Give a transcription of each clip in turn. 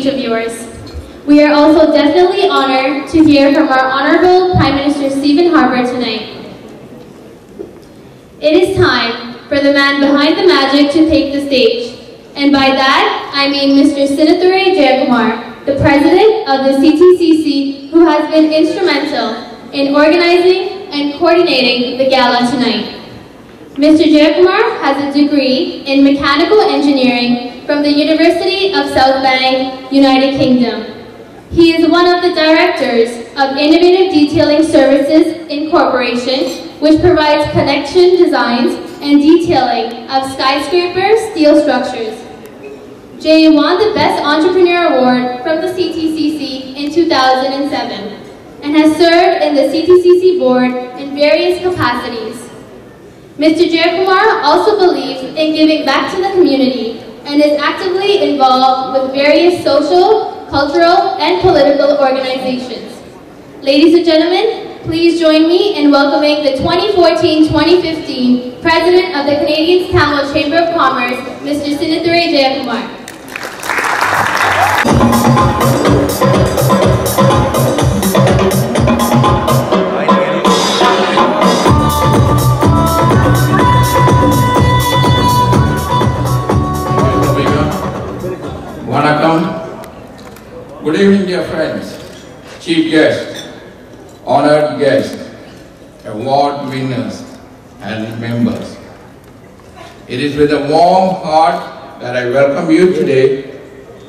speech of yours. We are also definitely honored to hear from our Honorable Prime Minister Stephen Harper tonight. It is time for the man behind the magic to take the stage. And by that, I mean Mr. Sinnathurai Jayakumar, the President of the CTCC, who has been instrumental in organizing and coordinating the gala tonight. Mr. Jayakumar has a degree in Mechanical Engineering from the University of South Bank, United Kingdom. He is one of the directors of Innovative Detailing Services Incorporation, which provides connection designs and detailing of skyscraper steel structures. Jay won the Best Entrepreneur Award from the CTCC in 2007 and has served in the CTCC board in various capacities. Mr. Jayakumar also believes in giving back to the community and is actively involved with various social, cultural, and political organizations. Ladies and gentlemen, please join me in welcoming the 2014-2015 President of the Canadian Tamil Chamber of Commerce, Mr. Sinnathurai Jayakumar. Vanakkam. Good evening, dear friends, chief guests, honored guests, award winners, and members. It is with a warm heart that I welcome you today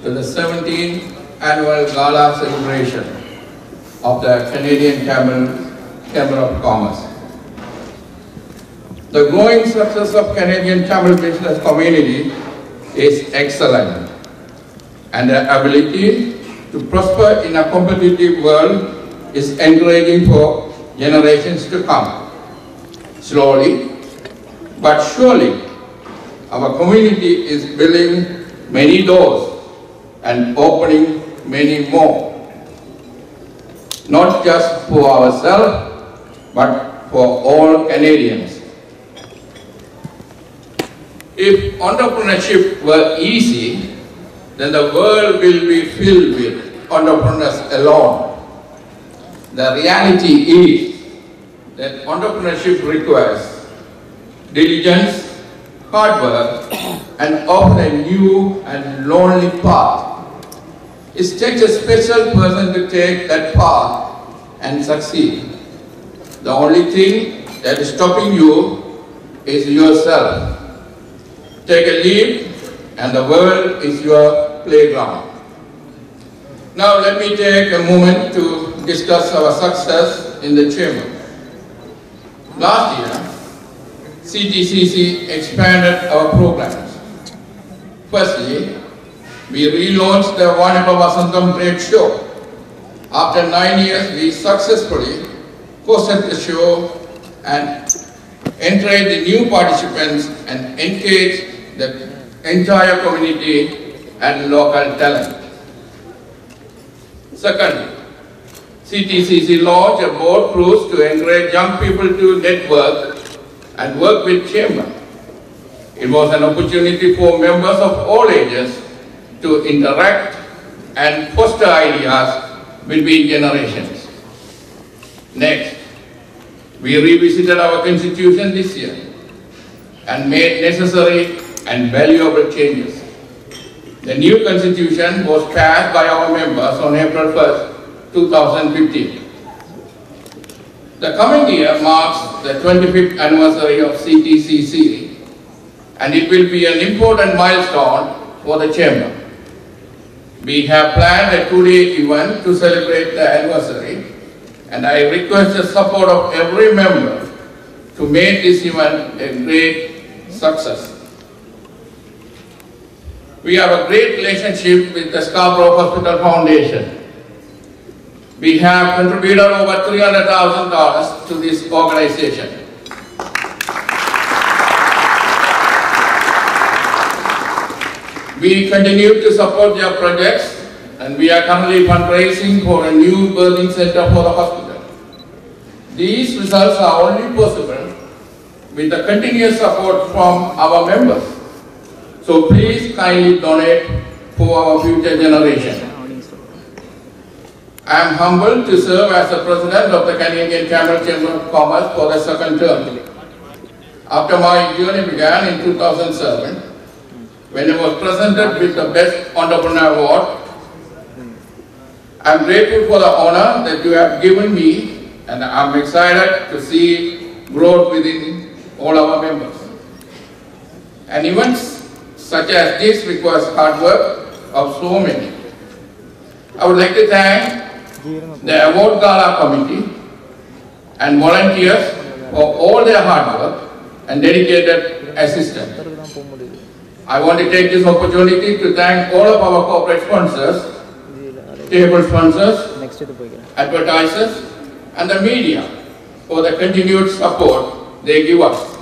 to the 17th annual Gala celebration of the Canadian Chamber of Commerce. The growing success of Canadian Tamil business community is excellent, and the ability to prosper in a competitive world is encouraging for generations to come. Slowly but surely, our community is building many doors and opening many more, not just for ourselves, but for all Canadians. If entrepreneurship were easy, then the world will be filled with entrepreneurs alone. The reality is that entrepreneurship requires diligence, hard work, and often a new and lonely path. It takes a special person to take that path and succeed. The only thing that is stopping you is yourself. Take a leap, and the world is your playground. Now let me take a moment to discuss our success in the Chamber. Last year, CTCC expanded our programs. Firstly, we relaunched the Vanippa Vasantham Trade Show. After 9 years, we successfully hosted the show and encouraged the new participants and engaged the entire community and local talent. Secondly, CTCC launched a boat cruise to encourage young people to network and work with Chamber. It was an opportunity for members of all ages to interact and foster ideas between generations. Next, we revisited our constitution this year and made necessary and valuable changes. The new constitution was passed by our members on April 1st, 2015. The coming year marks the 25th anniversary of CTCC, and it will be an important milestone for the Chamber. We have planned a two-day event to celebrate the anniversary, and I request the support of every member to make this event a great success. We have a great relationship with the Scarborough Hospital Foundation. We have contributed over $300,000 to this organization. We continue to support their projects, and we are currently fundraising for a new birthing center for the hospital. These results are only possible with the continuous support from our members. So please kindly donate for our future generation. I am humbled to serve as the President of the Canadian Chamber of Commerce for the second term. After my journey began in 2007, when I was presented with the Best Entrepreneur Award, I am grateful for the honor that you have given me, and I am excited to see growth within all our members. And events such as this requires hard work of so many. I would like to thank the Award Gala Committee and volunteers for all their hard work and dedicated assistance. I want to take this opportunity to thank all of our corporate sponsors, table sponsors, advertisers, and the media for the continued support they give us.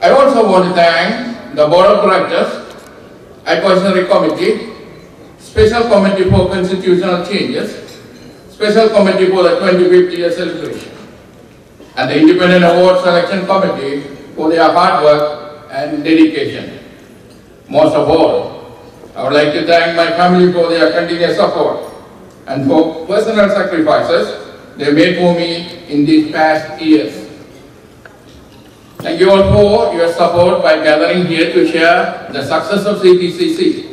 I also want to thank the Board of Directors, Advisory Committee, Special Committee for Constitutional Changes, Special Committee for the 25th year celebration, and the Independent Award Selection Committee for their hard work and dedication. Most of all, I would like to thank my family for their continuous support and for personal sacrifices they made for me in these past years. Thank you all for your support by gathering here to share the success of CTCC.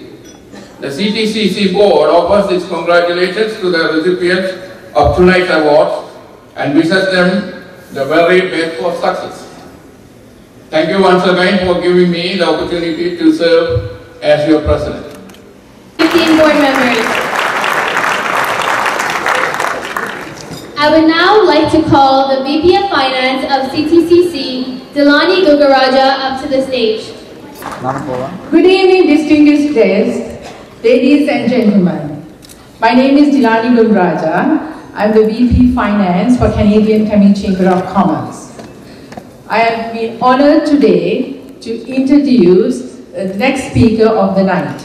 The CTCC board offers its congratulations to the recipients of tonight's awards and wishes them the very best for success. Thank you once again for giving me the opportunity to serve as your president. 15 board members. I would now like to call the VP of Finance of CTCC, Delani Gugaraja, up to the stage. Good evening, distinguished guests, ladies and gentlemen. My name is Delani Gugaraja. I'm the VP Finance for Canadian Tamil Chamber of Commerce. I have been honored today to introduce the next speaker of the night.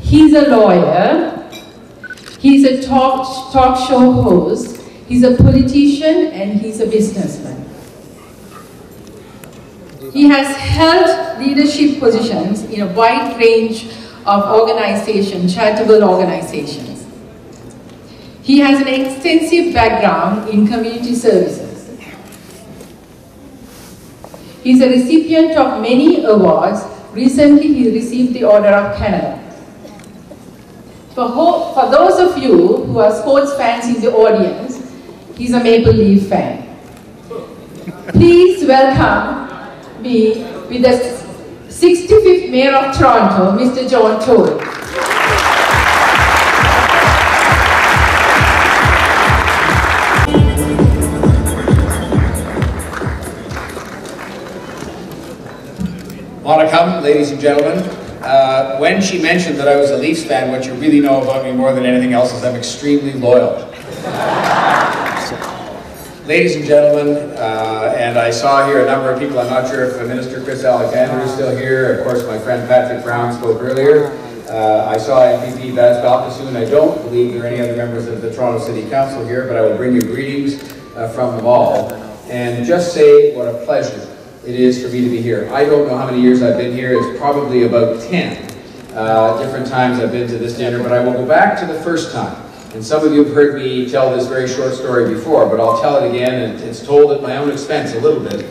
He's a lawyer, he's a talk show host, he's a politician, and he's a businessman. He has held leadership positions in a wide range of organizations, charitable organizations. He has an extensive background in community services. He's a recipient of many awards. Recently, he received the Order of Canada. For those of you who are sports fans in the audience, he's a Maple Leaf fan. Please welcome me with the 65th Mayor of Toronto, Mr. John Tory. On a come, ladies and gentlemen. When she mentioned that I was a Leafs fan, what you really know about me more than anything else is I'm extremely loyal. Ladies and gentlemen, and I saw here a number of people, I'm not sure if Minister Chris Alexander is still here, of course my friend Patrick Brown spoke earlier. I saw MPP Baz Balkasoon. I don't believe there are any other members of the Toronto City Council here, but I will bring you greetings from them all. And just say what a pleasure it is for me to be here. I don't know how many years I've been here. It's probably about 10 different times I've been to this dinner, but I will go back to the first time. And some of you have heard me tell this very short story before, but I'll tell it again, and it's told at my own expense a little bit.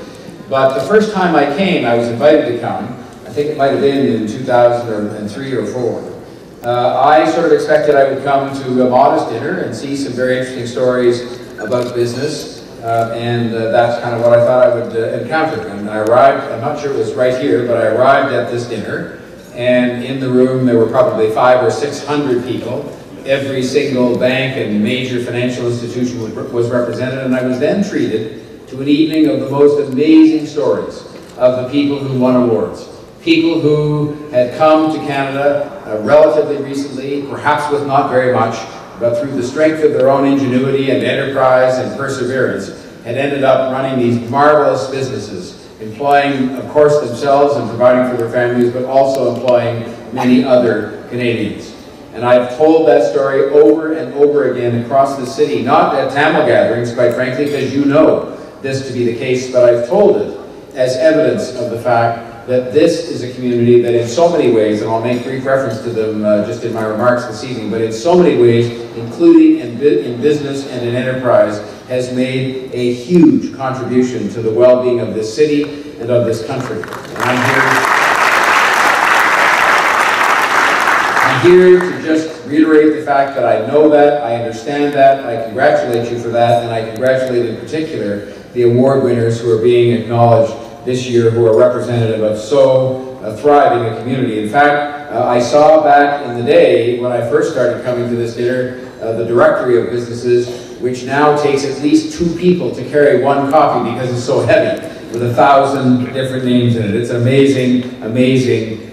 But the first time I came, I was invited to come. I think it might have been in 2003 or 4. I sort of expected I would come to a modest dinner and see some very interesting stories about business. And that's kind of what I thought I would encounter. And I arrived, I'm not sure it was right here, but I arrived at this dinner, and in the room there were probably 500 or 600 people. Every single bank and major financial institution was represented, and I was then treated to an evening of the most amazing stories of the people who won awards. People who had come to Canada relatively recently, perhaps with not very much, but through the strength of their own ingenuity and enterprise and perseverance, had ended up running these marvelous businesses, employing, of course, themselves and providing for their families, but also employing many other Canadians. And I've told that story over and over again across the city, not at Tamil gatherings, quite frankly, because you know this to be the case, but I've told it as evidence of the fact that this is a community that in so many ways, and I'll make brief reference to them just in my remarks this evening, but in so many ways, including in business and in enterprise, has made a huge contribution to the well-being of this city and of this country. And I'm here to just reiterate the fact that I know that, I understand that, I congratulate you for that, and I congratulate in particular the award winners who are being acknowledged this year, who are representative of so thriving a community. In fact, I saw back in the day when I first started coming to this dinner, the directory of businesses, which now takes at least 2 people to carry 1 copy because it's so heavy, with 1,000 different names in it. It's an amazing, amazing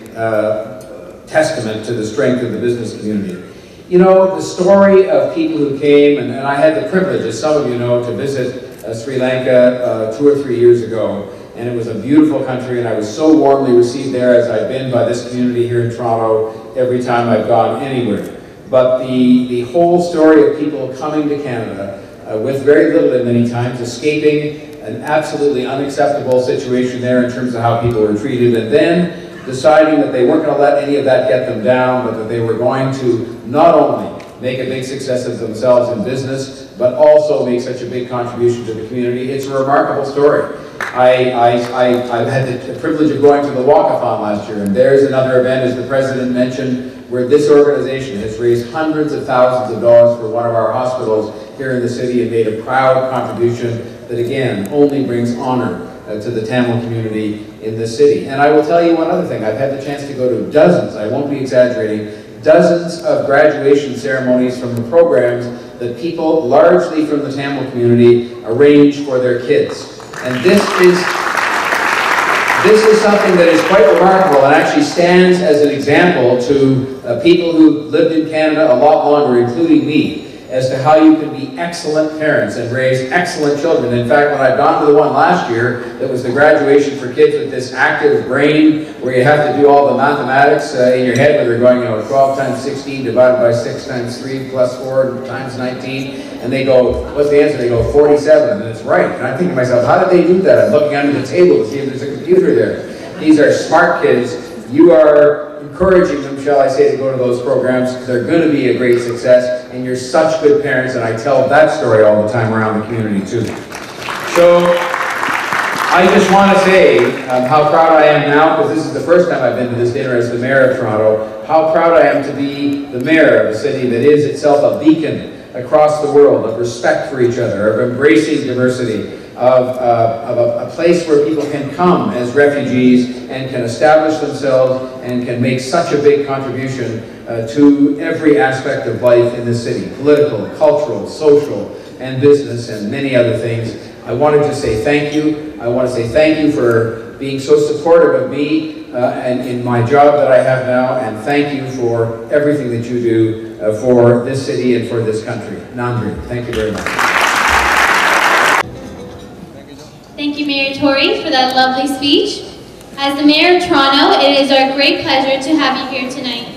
testament to the strength of the business community. You know, the story of people who came, and I had the privilege, as some of you know, to visit Sri Lanka 2 or 3 years ago, and it was a beautiful country, and I was so warmly received there, as I've been by this community here in Toronto every time I've gone anywhere. But the whole story of people coming to Canada with very little and many times, escaping an absolutely unacceptable situation there in terms of how people were treated, and then deciding that they weren't going to let any of that get them down, but that they were going to not only make a big success of themselves in business, but also make such a big contribution to the community. It's a remarkable story. I had the privilege of going to the walkathon last year, and there's another event, as the President mentioned, where this organization has raised hundreds of thousands of dollars for one of our hospitals here in the city and made a proud contribution that, again, only brings honor to the Tamil community in this city. And I will tell you one other thing. I've had the chance to go to dozens, I won't be exaggerating, dozens of graduation ceremonies from the programs that people, largely from the Tamil community, arrange for their kids. And this is something that is quite remarkable and actually stands as an example to people who lived in Canada a lot longer, including me, as to how you can be excellent parents and raise excellent children. In fact, when I've gone to the one last year, that was the graduation for kids with this active brain, where you have to do all the mathematics in your head, where they're going, 12 times 16 divided by 6 times 3 plus 4 times 19, and they go, what's the answer? They go 47, and it's right. And I'm thinking to myself, how did they do that? I'm looking under the table to see if there's a computer there. These are smart kids. You are encouraging them, shall I say, to go to those programs. They're going to be a great success, and you're such good parents, and I tell that story all the time around the community too. So I just want to say how proud I am now, because this is the first time I've been to this dinner as the Mayor of Toronto, how proud I am to be the Mayor of a city that is itself a beacon across the world of respect for each other, of embracing diversity, of a place where people can come as refugees and can establish themselves and can make such a big contribution to every aspect of life in this city, political, cultural, social, and business, and many other things. I wanted to say thank you. I want to say thank you for being so supportive of me and in my job that I have now, and thank you for everything that you do for this city and for this country. Nandri, thank you very much. Thank you, Mayor Tory, for that lovely speech. As the Mayor of Toronto, it is our great pleasure to have you here tonight.